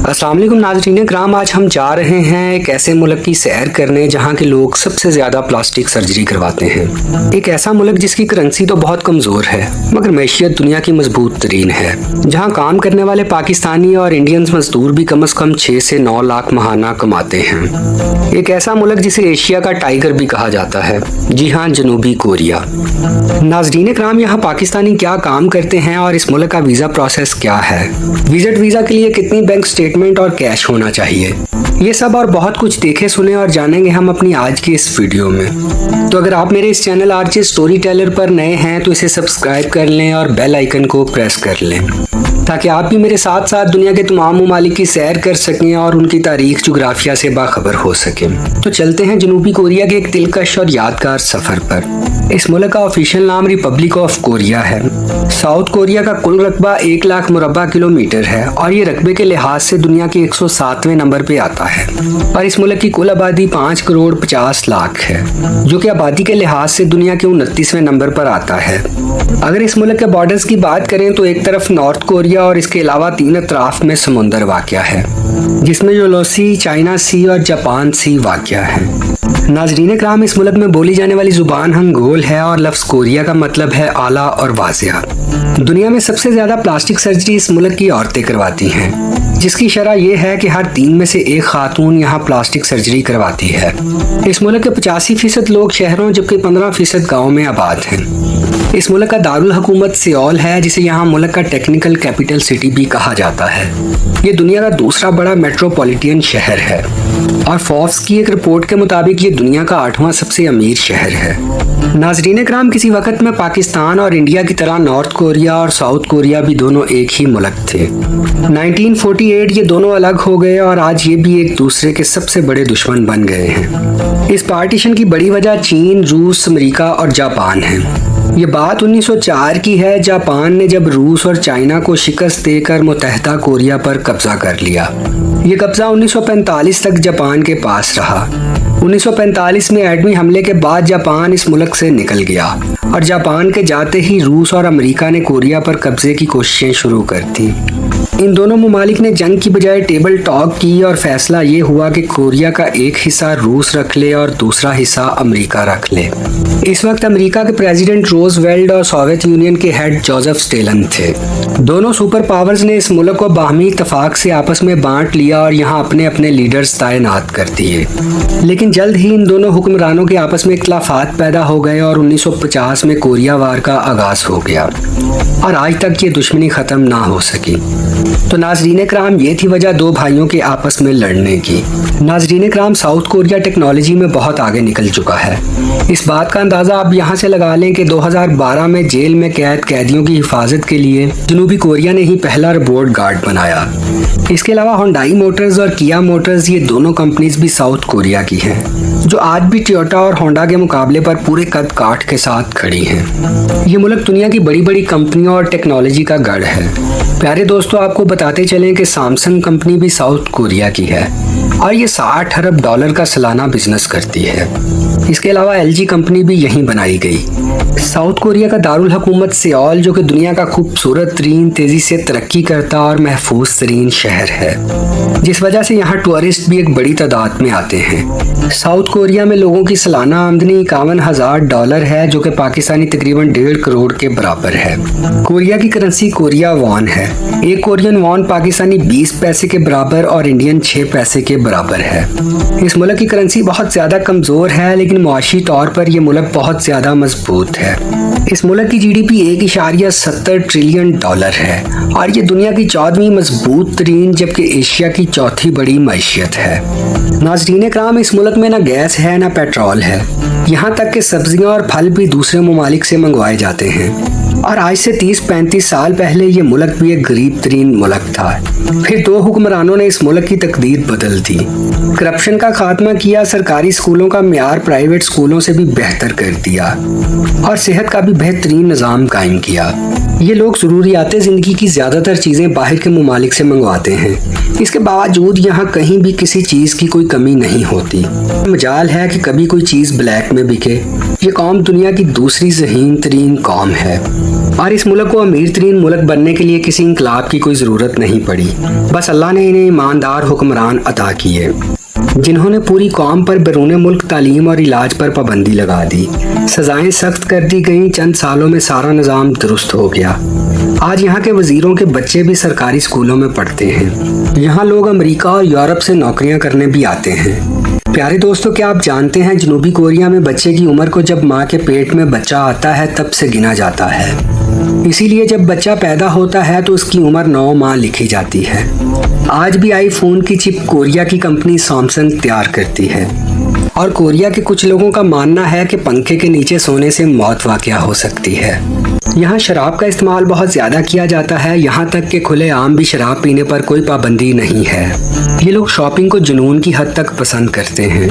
अस्सलाम वालेकुम नाज़रीन कराम, आज हम जा रहे हैं एक ऐसे मुल्क की सैर करने जहाँ के लोग सबसे ज़्यादा प्लास्टिक सर्जरी करवाते हैं। एक ऐसा मुल्क जिसकी करेंसी तो बहुत कमज़ोर है मगर मैशियत दुनिया की मजबूत तरीन है, जहाँ काम करने वाले पाकिस्तानी और इंडियंस मजदूर भी कम से कम 6 से 9 लाख महाना कमाते हैं। एक ऐसा मुल्क जिसे एशिया का टाइगर भी कहा जाता है, जी हाँ, जनूबी कोरिया। नाज़रीन कराम, यहाँ पाकिस्तानी क्या काम करते हैं और इस मुल्क का वीज़ा प्रोसेस क्या है, विजिट वीज़ा के लिए कितनी बैंक स्टेटमेंट और कैश होना चाहिए, ये सब और बहुत कुछ देखे सुने और जानेंगे हम अपनी आज की इस वीडियो में। तो अगर आप मेरे इस चैनल आरजे स्टोरी टेलर पर नए हैं तो इसे सब्सक्राइब कर लें और बेल आइकन को प्रेस कर लें ताकि आप भी मेरे साथ साथ दुनिया के तमाम ममालिक की सैर कर सकें और उनकी तारीख जुग्राफिया से बाखबर हो सकें। तो चलते हैं जनूबी कोरिया के एक दिलकश और यादगार सफ़र पर। इस मुल्क का ऑफिशियल नाम रिपब्लिक ऑफ कोरिया है। साउथ कोरिया का कुल रकबा 1 लाख मुरब्बा किलोमीटर है और ये रकबे के लिहाज से दुनिया के 107वें नंबर पे आता है। और इस मुल्क की कुल आबादी 5 करोड़ 50 लाख है, जो कि आबादी के लिहाज से दुनिया के 29वें नंबर पर आता है। अगर इस मुल्क के बॉर्डर्स की बात करें तो एक तरफ नॉर्थ कोरिया और इसके अलावा 3 अतराफ में समुंदर वाक़या है, जिसमें योलो सी, चाइना सी और जापान सी वाक़या है। नाज़रीन कराम, इस मुल्क में बोली जाने वाली जुबान हंगोल है और लफ्ज़ कोरिया का मतलब है आला और वाज़िया। दुनिया में सबसे ज़्यादा प्लास्टिक सर्जरी इस मुल्क की औरतें करवाती हैं, जिसकी शरह यह है कि हर 3 में से 1 खातून यहाँ प्लास्टिक सर्जरी करवाती है। इस मुल्क के 85% लोग शहरों जबकि 15% गाँव में आबाद हैं। इस मुल्क का दारुल हुकूमत सियोल है, जिसे यहाँ मुल्क का टेक्निकल कैपिटल सिटी भी कहा जाता है। ये दुनिया का दूसरा बड़ा मेट्रोपॉलिटन शहर है और फोर्ब्स की एक रिपोर्ट के मुताबिक ये दुनिया का 8वां सबसे अमीर शहर है। नाज़रीन कराम, किसी वक्त में पाकिस्तान और इंडिया की तरह नॉर्थ कोरिया और साउथ कोरिया भी दोनों एक ही मुल्क थे। 1948 ये दोनों अलग हो गए और आज ये भी एक दूसरे के सबसे बड़े दुश्मन बन गए हैं। इस पार्टीशन की बड़ी वजह चीन, रूस, अमेरिका और जापान है। ये बात 1904 की है। जापान ने जब रूस और चाइना को शिकस्त देकर मुत्तहदा कोरिया पर कब्जा कर लिया। ये कब्जा 1945 तक जापान के पास रहा। 1945 में एटमी हमले के बाद जापान इस मुल्क से निकल गया और जापान के जाते ही रूस और अमेरिका ने कोरिया पर कब्जे की कोशिशें शुरू कर दी। इन दोनों ममालिक ने जंग की बजाय टेबल टॉक की और फैसला ये हुआ कि कोरिया का एक हिस्सा रूस रख ले और दूसरा हिस्सा अमेरिका रख ले। इस वक्त अमेरिका के प्रेसिडेंट रोजवेल्ट और सोवियत यूनियन के हेड जोसेफ स्टेलिन थे। दोनों सुपर पावर्स ने इस मुल्क को बाहमी इत्तफाक से आपस में बांट लिया और यहाँ अपने अपने लीडर्स तैनात कर दिए। लेकिन जल्द ही इन दोनों हुक्मरानों के आपस में इख्तलाफात पैदा हो गए और 1950 में कोरिया वार का आगाज हो गया और आज तक ये दुश्मनी खत्म ना हो सकी। तो नाज़रीन कराम, ये थी वजह 2 भाइयों के आपस में लड़ने की। नाज़रीन कराम, साउथ कोरिया टेक्नोलॉजी में बहुत आगे निकल चुका है। इस बात का अंदाज़ा आप यहाँ से लगा लें कि 2012 में जेल में कैद कैदियों की हिफाजत के लिए जनूबी कोरिया ने ही पहला रोबोट गार्ड बनाया। इसके अलावा होंडाई मोटर्स और किया मोटर्स, ये दोनों कंपनीज भी साउथ कोरिया की हैं, जो आज भी टोयोटा और होंडा के मुकाबले पर पूरे कद काठ के साथ खड़ी हैं। ये मुल्क दुनिया की बड़ी बड़ी कंपनियों और टेक्नोलॉजी का गढ़ है। प्यारे दोस्तों, आपको बताते चलें कि सैमसंग कंपनी भी साउथ कोरिया की है और ये 60 अरब डॉलर का सालाना बिजनेस करती है। इसके अलावा LG कंपनी भी यहीं बनाई गई। साउथ कोरिया का दारुल हुकूमत सियोल, जो कि दुनिया का खूबसूरत तरीन, तेजी से तरक्की करता और महफूज तरीन शहर है, जिस वजह से यहाँ टूरिस्ट भी एक बड़ी तादाद में आते हैं। साउथ कोरिया में लोगों की सालाना आमदनी 51,000 डॉलर है, जो कि पाकिस्तानी तकरीबन 1.5 करोड़ के बराबर है। कोरिया की करेंसी कोरिया वॉन है। एक कोरियन वॉन पाकिस्तानी 20 पैसे के बराबर और इंडियन 6 पैसे के बराबर है। इस मुल्क की करेंसी बहुत ज़्यादा कमज़ोर है, लेकिन मुआशी तौर पर यह मुल्क बहुत ज़्यादा मजबूत है। इस मुल्क की GDP 1.70 ट्रिलियन डॉलर है और ये दुनिया की 14वीं मजबूत तरीन जबकि एशिया की 4थी बड़ी मैशियत है। नाज़रीन कराम, इस मुल्क में ना गैस है ना पेट्रोल है। यहाँ तक कि सब्जियाँ और फल भी दूसरे ममालिक से मंगवाए जाते हैं और आज से 30-35 साल पहले ये मुल्क भी एक गरीब तरीन मुल्क था। फिर 2 हुक्मरानों ने इस मुल्क की तकदीर बदल दी, करप्शन का खात्मा किया, सरकारी स्कूलों का म्यार प्राइवेट स्कूलों से भी बेहतर कर दिया और सेहत का भी बेहतरीन निज़ाम कायम किया। ये लोग ज़रूरियात ज़िंदगी की ज़्यादातर चीज़ें बाहर के ममालिक से मंगवाते हैं। इसके बावजूद यहाँ कहीं भी किसी चीज़ की कोई कमी नहीं होती। मजाल है कि कभी कोई चीज़ ब्लैक में बिके ये कौम दुनिया की दूसरी ज़हीन तरीन कौम है और इस मुल्क को अमीर तरीन मुल्क बनने के लिए किसी इंकलाब की कोई ज़रूरत नहीं पड़ी। बस अल्लाह ने इन्हें ईमानदार हुक्मरान अता किए जिन्होंने पूरी कौम पर बैरून मुल्क तालीम और इलाज पर पाबंदी लगा दी। सज़ाएं सख्त कर दी गईं। चंद सालों में सारा निज़ाम दुरुस्त हो गया। आज यहाँ के वज़ीरों के बच्चे भी सरकारी स्कूलों में पढ़ते हैं। यहाँ लोग अमेरिका और यूरोप से नौकरियाँ करने भी आते हैं। प्यारे दोस्तों, क्या आप जानते हैं जनूबी कोरिया में बच्चे की उम्र को जब माँ के पेट में बच्चा आता है तब से गिना जाता है। इसीलिए जब बच्चा पैदा होता है तो उसकी उम्र 9 माह लिखी जाती है। आज भी आईफोन की चिप कोरिया की कंपनी सैमसंग तैयार करती है और कोरिया के कुछ लोगों का मानना है कि पंखे के नीचे सोने से मौत वाक़या हो सकती है। यहाँ शराब का इस्तेमाल बहुत ज़्यादा किया जाता है, यहाँ तक कि खुलेआम भी शराब पीने पर कोई पाबंदी नहीं है। ये लोग शॉपिंग को जुनून की हद तक पसंद करते हैं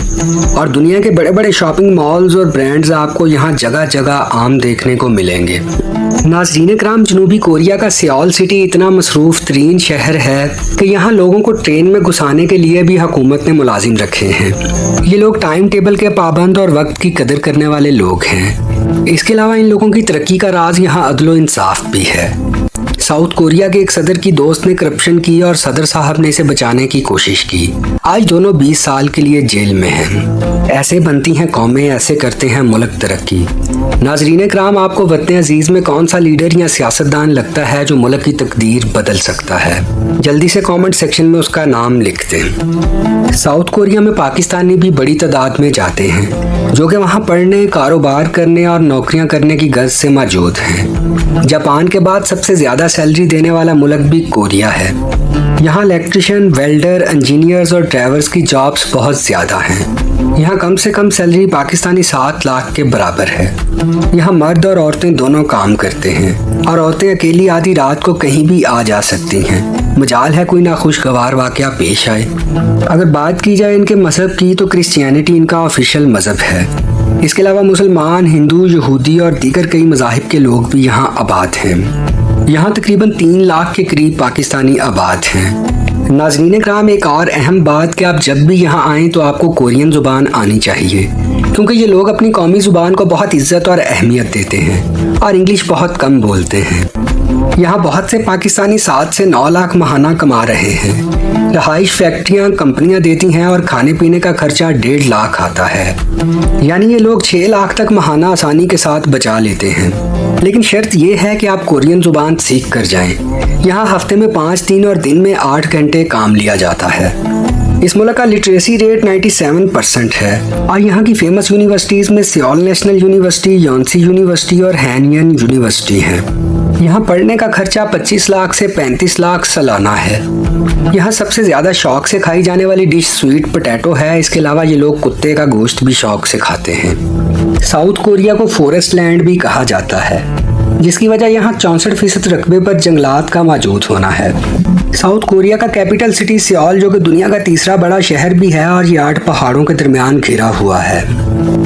और दुनिया के बड़े बड़े शॉपिंग मॉल्स और ब्रांड्स आपको यहाँ जगह जगह आम देखने को मिलेंगे। नाज़रीन कराम, जनूबी कोरिया का सियोल सिटी इतना मसरूफ़ तरीन शहर है कि यहाँ लोगों को ट्रेन में घुसाने के लिए भी हुकूमत ने मुलाजिम रखे हैं। ये लोग टाइम टेबल के पाबंद और वक्त की कदर करने वाले लोग हैं। इसके अलावा इन लोगों की तरक्की का राज यहाँ अदलो इंसाफ भी है। साउथ कोरिया के एक सदर की दोस्त ने करप्शन की और सदर साहब ने इसे बचाने की कोशिश की। आज दोनों 20 साल के लिए जेल में हैं। ऐसे बनती हैं कौमें, ऐसे करते हैं मुल्क तरक्की। नाजरीन कराम, आपको वतन अजीज में कौन सा लीडर या सियासतदान लगता है जो मुल्क की तकदीर बदल सकता है? जल्दी से कमेंट सेक्शन में उसका नाम लिख दें। साउथ कोरिया में पाकिस्तानी भी बड़ी तादाद में जाते हैं जो कि वहाँ पढ़ने, कारोबार करने और नौकरियाँ करने की गर्ज से मौजूद हैं। जापान के बाद सबसे ज़्यादा सैलरी देने वाला मुल्क भी कोरिया है। यहाँ इलेक्ट्रिशियन, वेल्डर, इंजीनियर्स और ड्राइवर्स की जॉब्स बहुत ज़्यादा हैं। यहाँ कम से कम सैलरी पाकिस्तानी 7 लाख के बराबर है। यहाँ मर्द और औरतें दोनों काम करते हैं और औरतें अकेली आधी रात को कहीं भी आ जा सकती हैं। मजाल है कोई नाखुशगवार वाक़या पेश आए। अगर बात की जाए इनके मज़हब की तो क्रिश्चियनिटी इनका ऑफिशियल मज़हब है। इसके अलावा मुसलमान, हिंदू, यहूदी और दीगर कई मज़ाहिब के लोग भी यहाँ आबाद हैं। यहाँ तकरीबन 3 लाख के करीब पाकिस्तानी आबाद हैं। नाज़रीन कराम, एक और अहम बात कि आप जब भी यहाँ आएँ तो आपको कोरियन ज़ुबान आनी चाहिए, क्योंकि ये लोग अपनी कौमी ज़ुबान को बहुत इज्जत और अहमियत देते हैं और इंग्लिश बहुत कम बोलते हैं। यहाँ बहुत से पाकिस्तानी 7 से 9 लाख महाना कमा रहे हैं। रहाइश, फैक्ट्रियाँ, कंपनियाँ देती हैं और खाने पीने का खर्चा 1.5 लाख आता है। यानी ये लोग 6 लाख तक महाना आसानी के साथ बचा लेते हैं। लेकिन शर्त ये है कि आप कोरियन ज़ुबान सीख कर जाएं। यहाँ हफ्ते में 5 दिन और दिन में 8 घंटे काम लिया जाता है। इस मुल्क का लिटरेसी रेट 97% है और यहाँ की फेमस यूनिवर्सिटीज़ में Seoul national university, Yonsei university और हैनयन यूनिवर्सिटी है। यहाँ पढ़ने का खर्चा 25 लाख से 35 लाख सालाना है। यहाँ सबसे ज़्यादा शौक से खाई जाने वाली डिश स्वीट पोटैटो है। इसके अलावा ये लोग कुत्ते का गोश्त भी शौक से खाते हैं। साउथ कोरिया को फॉरेस्ट लैंड भी कहा जाता है, जिसकी वजह यहाँ 64% रकबे पर जंगलात का मौजूद होना है। साउथ कोरिया का कैपिटल सिटी सियोल, जो कि दुनिया का तीसरा बड़ा शहर भी है और ये 8 पहाड़ों के दरमियान घिरा हुआ है।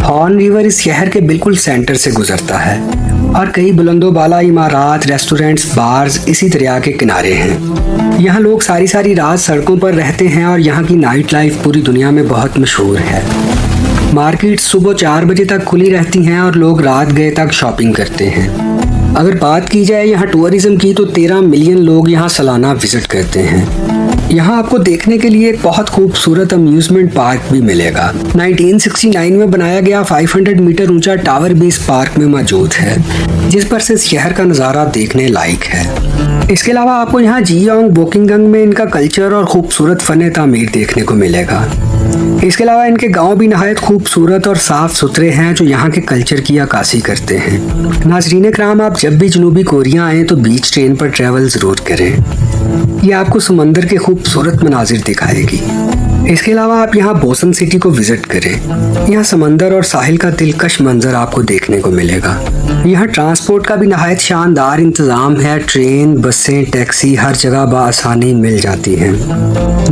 हॉर्न रिवर इस शहर के बिल्कुल सेंटर से गुजरता है और कई बुलंदोबाला इमारत, रेस्टोरेंट्स, बार्स इसी दरिया के किनारे हैं। यहाँ लोग सारी रात सड़कों पर रहते हैं और यहाँ की नाइट लाइफ पूरी दुनिया में बहुत मशहूर है। मार्केट सुबह 4 बजे तक खुली रहती हैं और लोग रात गए तक शॉपिंग करते हैं। अगर बात की जाए यहाँ टूरिज्म की तो 13 मिलियन लोग यहाँ सालाना विजिट करते हैं। यहाँ आपको देखने के लिए एक बहुत खूबसूरत अम्यूजमेंट पार्क भी मिलेगा। 1969 में बनाया गया 500 मीटर ऊंचा टावर भी इस पार्क में मौजूद है, जिस पर से शहर का नज़ारा देखने लायक है। इसके अलावा आपको यहाँ जियोंग बोकिंगंग में इनका कल्चर और खूबसूरत फ़न तामीर देखने को मिलेगा। इसके अलावा इनके गांव भी नहायत खूबसूरत और साफ़ सुथरे हैं जो यहाँ के कल्चर की अक्कासी करते हैं। नाज़रीन कराम, आप जब भी जनूबी कोरिया आएँ तो बीच ट्रेन पर ट्रैवल ज़रूर करें। ये आपको समंदर के खूबसूरत मनाजिर दिखाएगी। इसके अलावा आप यहाँ बोसन सिटी को विज़िट करें। यहाँ समंदर और साहिल का दिलकश मंजर आपको देखने को मिलेगा। यहाँ ट्रांसपोर्ट का भी नहायत शानदार इंतज़ाम है। ट्रेन, बसें, टैक्सी हर जगह बआसानी मिल जाती हैं।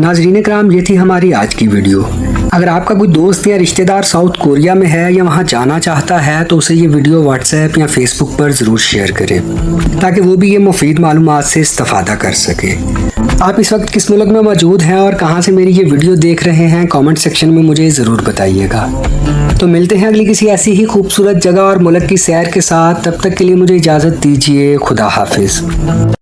नाज़रीन कराम, ये थी हमारी आज की वीडियो। अगर आपका कोई दोस्त या रिश्तेदार साउथ कोरिया में है या वहाँ जाना चाहता है तो उसे ये वीडियो व्हाट्सएप या फेसबुक पर ज़रूर शेयर करें, ताकि वो भी ये मुफीद मालूमात से इस्तेफादा कर सके। आप इस वक्त किस मुल्क में मौजूद हैं और कहाँ से मेरी ये वीडियो देख रहे हैं, कमेंट सेक्शन में मुझे ज़रूर बताइएगा। तो मिलते हैं अगली किसी ऐसी ही खूबसूरत जगह और मुल्क की सैर के साथ। तब तक के लिए मुझे इजाज़त दीजिए। खुदा हाफिज।